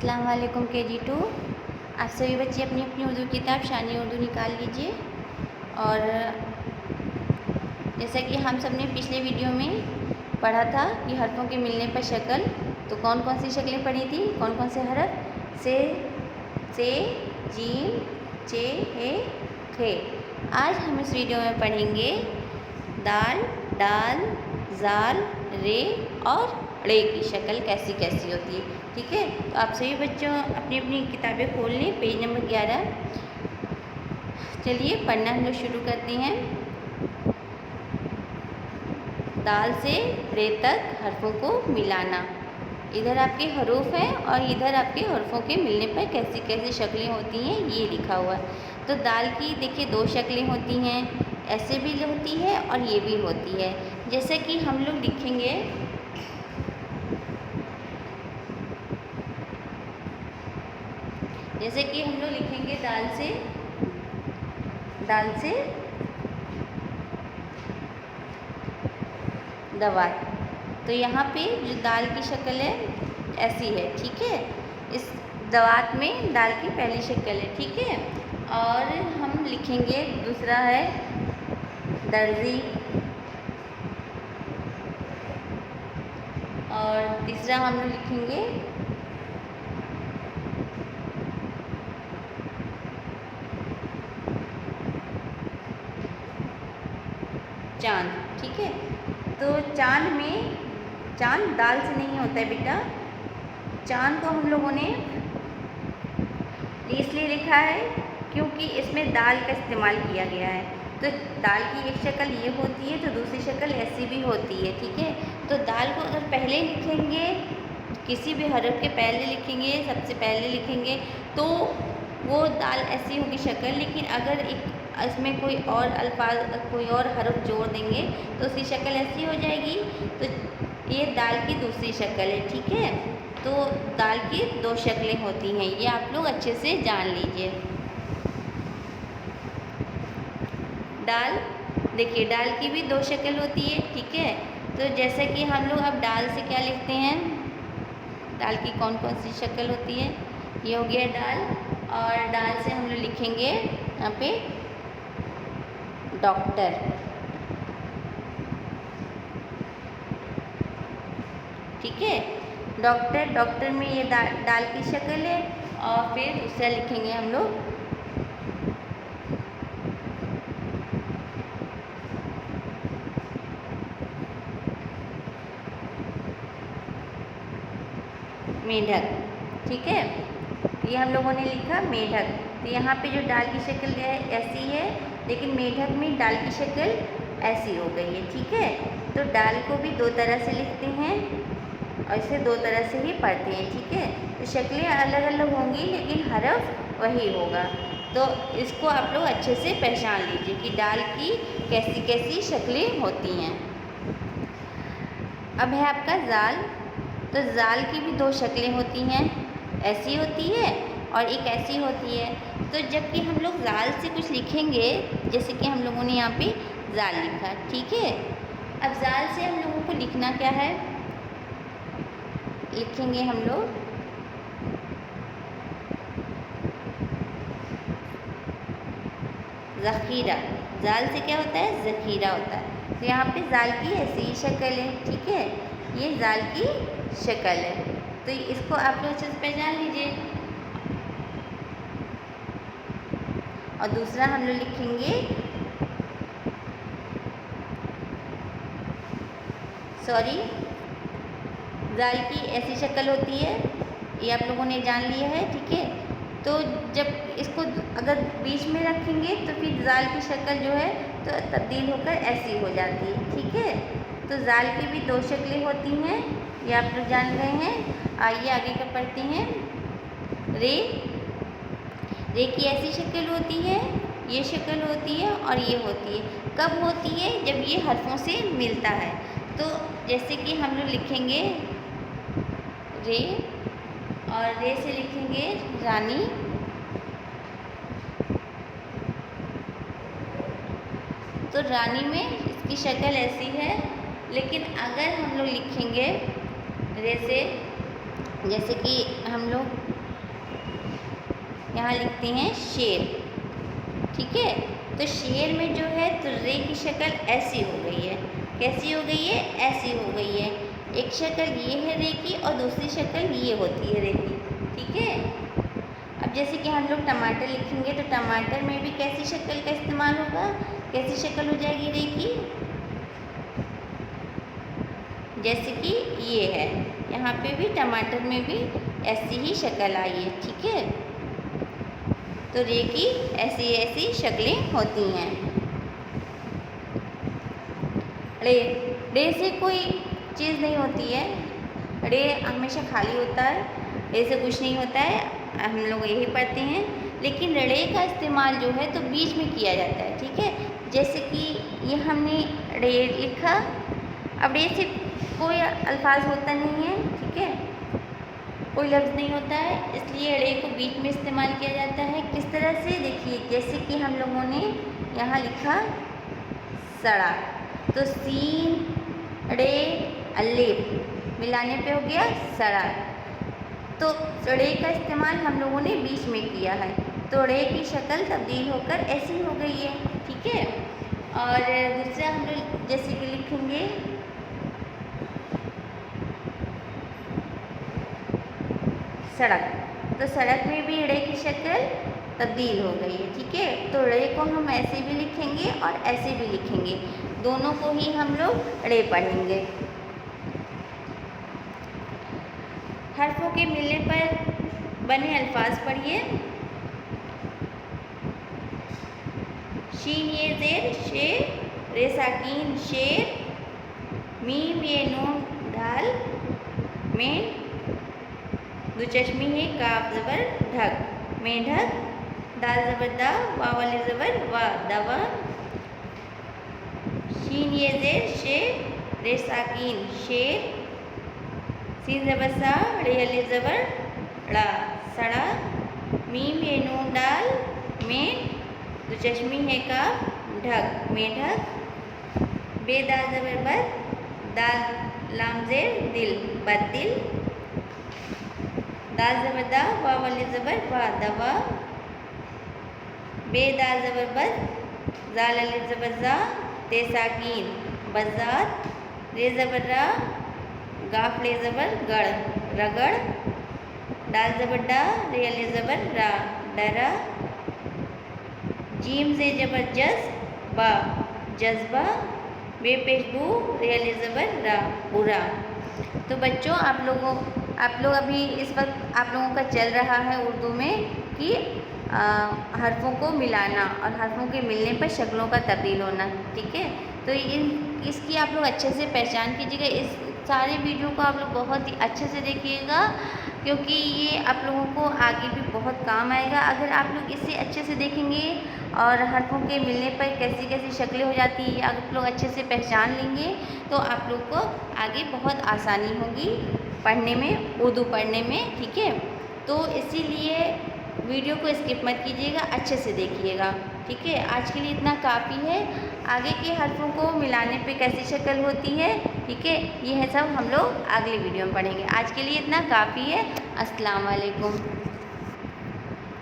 अस्सलाम वालेकुम KG2। आप सभी बच्चे अपनी अपनी उर्दू किताब शानी उर्दू निकाल लीजिए। और जैसा कि हम सब ने पिछले वीडियो में पढ़ा था कि हरफों के मिलने पर शक्ल, तो कौन कौन सी शक्लें पढ़ी थी, कौन कौन से हरफ से जीम चे हे खे। आज हम इस वीडियो में पढ़ेंगे दाल डाल जाल रे और ड़े की शक्ल कैसी कैसी होती है। ठीक है, तो आप सभी बच्चों अपनी अपनी किताबें खोल लें, पेज नंबर 11। चलिए पढ़ना हम लोग शुरू करते हैं। दाल से रे तक हरफों को मिलाना। इधर आपके हरूफ हैं और इधर आपके हरफों के मिलने पर कैसी कैसी शक्लें होती हैं ये लिखा हुआ है। तो दाल की देखिए दो शक्लें होती हैं, ऐसे भी होती है और ये भी होती है। जैसे कि हम लोग लिखेंगे दाल से दवात। तो यहाँ पे जो दाल की शक्ल है ऐसी है, ठीक है। इस दवात में दाल की पहली शक्ल है, ठीक है। और हम लिखेंगे दूसरा है दर्जी, और तीसरा हम लोग लिखेंगे चांद, ठीक है। तो चांद दाल से नहीं होता है बेटा। चांद को हम लोगों ने इसलिए लिखा है क्योंकि इसमें दाल का इस्तेमाल किया गया है। तो दाल की एक शक्ल ये होती है तो दूसरी शक्ल ऐसी भी होती है, ठीक है। तो दाल को अगर पहले लिखेंगे, किसी भी हरफ के पहले लिखेंगे, सबसे पहले लिखेंगे तो वो दाल ऐसी होगी शक्ल। लेकिन अगर एक इसमें कोई और अल्फाज, कोई और हरफ जोड़ देंगे तो उसकी शक्ल ऐसी हो जाएगी। तो ये दाल की दूसरी शक्ल है, ठीक है। तो दाल की दो शक्लें होती हैं, ये आप लोग अच्छे से जान लीजिए। दाल देखिए, दाल की भी दो शक्ल होती है, ठीक है। तो जैसे कि हम लोग अब दाल से क्या लिखते हैं, दाल की कौन कौन सी शक्ल होती है, ये हो गया दाल। और दाल से हम लोग लिखेंगे यहाँ पे डॉक्टर, ठीक है। डॉक्टर में ये दाल की शक्ल है। और फिर दूसरा लिखेंगे हम लोग मेढक, ठीक है। ये हम लोगों ने लिखा मेढक। तो यहाँ पे जो दाल की शक्ल है ऐसी है, लेकिन मेढक में दाल की शक्ल ऐसी हो गई है, ठीक है। तो दाल को भी दो तरह से लिखते हैं और इसे दो तरह से ही पढ़ते हैं, ठीक है। तो शक्लें अलग अलग होंगी लेकिन हरफ वही होगा। तो इसको आप लोग अच्छे से पहचान लीजिए कि दाल की कैसी कैसी शक्लें होती हैं। अब है आपका जाल। तो जाल की भी दो शक्लें होती हैं, ऐसी होती है और एक ऐसी होती है। तो जबकि हम लोग जाल से कुछ लिखेंगे, जैसे कि हम लोगों ने यहाँ पे जाल लिखा, ठीक है। अब जाल से हम लोगों को लिखना क्या है, लिखेंगे हम लोग ज़ख़ीरा। जाल से क्या होता है, ज़ख़ीरा होता है। तो यहाँ पे जाल की ऐसी ही शक्ल है, ठीक है। ये जाल की शक्ल है, तो इसको आप लोग अच्छे से पहचान लीजिए। और दूसरा हम लोग लिखेंगे जाल की ऐसी शक्ल होती है, ये आप लोगों ने जान लिया है, ठीक है। तो जब इसको अगर बीच में रखेंगे तो फिर जाल की शक्ल जो है तो तब्दील होकर ऐसी हो जाती है, ठीक है। तो जाल की भी दो शक्लें होती हैं, ये आप लोग जान गए हैं। आइए आगे का पढ़ते हैं। रे की ऐसी शक्ल होती है, ये शक्ल होती है और ये होती है। कब होती है, जब ये हरफों से मिलता है। तो जैसे कि हम लोग लिखेंगे रे, और रे से लिखेंगे रानी। तो रानी में इसकी शक्ल ऐसी है, लेकिन अगर हम लोग लिखेंगे रे से जैसे कि हम लोग यहाँ लिखते हैं शेर, ठीक है। तो शेर में जो है तो रे की शक्ल ऐसी हो गई है। कैसी हो गई है? ऐसी हो गई है। एक शक्ल ये है रे की और दूसरी शक्ल ये होती है रे की, ठीक है। अब जैसे कि हम लोग टमाटर लिखेंगे तो टमाटर में भी कैसी शक्ल का इस्तेमाल होगा? कैसी शक्ल हो जाएगी रे की? जैसे कि ये है, यहाँ पे भी टमाटर में भी ऐसी ही शक्ल आई है, ठीक है। तो रे की ऐसी ऐसी शक्लें होती हैं। रे से कोई चीज़ नहीं होती है, रे हमेशा खाली होता है, रे से कुछ नहीं होता है, हम लोग यही पढ़ते हैं। लेकिन रे का इस्तेमाल जो है तो बीच में किया जाता है, ठीक है। जैसे कि ये हमने रे लिखा, अब रे से कोई अल्फाज होता नहीं है, ठीक है, कोई लफ्ज़ नहीं होता है, इसलिए रे को बीच में इस्तेमाल किया जाता है। किस तरह से? देखिए, जैसे कि हम लोगों ने यहाँ लिखा सड़ा, तो सीन रे अलिफ मिलाने पे हो गया सड़ा। तो रे का इस्तेमाल हम लोगों ने बीच में किया है, तो रे की शक्ल तब्दील होकर ऐसी हो गई है, ठीक है। और दूसरा हम लोग जैसे कि लिखेंगे सड़क, तो सड़क में भी रे की शक्ल तब्दील हो गई है, ठीक है। तो रे को हम ऐसे भी लिखेंगे और ऐसे भी लिखेंगे, दोनों को ही हम लोग रे पढ़ेंगे। हर्फों के मिलने पर बने अल्फाज पढ़िए। शीन ये ज़ेर शेर, रे साकीन शेर, मीम ये नून दाल में, दो चश्मी है काफ ज़बर ढक, मेढक, दाल ज़बर दा, वाव वाली ज़बर वा, दवा। शीन ये ज़ेर शेर, रे साकीन शेर, सीन ज़बर सा, रे अली ज़बर ड़ा, सड़ा, मीम ये नून डाल में, दो चश्मी है काफ ढक, मेढक, बे दाल ज़बर बद, दाल लाम ज़ेर दिल, बदिल, दाल ज़बर दा, वाव वाली ज़बर वा, दवा, बे दाल ज़बर बद, जाल अली ज़बर ज़ा, ते साकीन बज़ात, रे ज़बर रा, गाफ ले ज़बर गड़, रगड़, दाल ज़बर डा, रे अली ज़बर रा, डरा, जीम से ज़बर जज़ बा, जज्बा, बे पेश बू, रे अली ज़बर रा, बुरा। तो बच्चों, आप लोग अभी इस वक्त आप लोगों का चल रहा है उर्दू में कि हर्फों को मिलाना और हर्फों के मिलने पर शक्लों का तब्दील होना, ठीक है। तो इसकी आप लोग अच्छे से पहचान कीजिएगा। इस सारे वीडियो को आप लोग बहुत ही अच्छे से देखिएगा, क्योंकि ये आप लोगों को आगे भी बहुत काम आएगा। अगर आप लोग इसे अच्छे से देखेंगे और हर्फों के मिलने पर कैसी कैसी शक्लें हो जाती हैं आप लोग अच्छे से पहचान लेंगे, तो आप लोग को आगे बहुत आसानी होगी पढ़ने में, उर्दू पढ़ने में, ठीक है। तो इसीलिए वीडियो को स्किप मत कीजिएगा, अच्छे से देखिएगा, ठीक है। आज के लिए इतना काफ़ी है। आगे के हर्फों को मिलाने पे कैसी शक्ल होती है, ठीक है, ये है सब हम लोग अगले वीडियो में पढ़ेंगे। आज के लिए इतना काफ़ी है। अस्सलाम वालेकुम।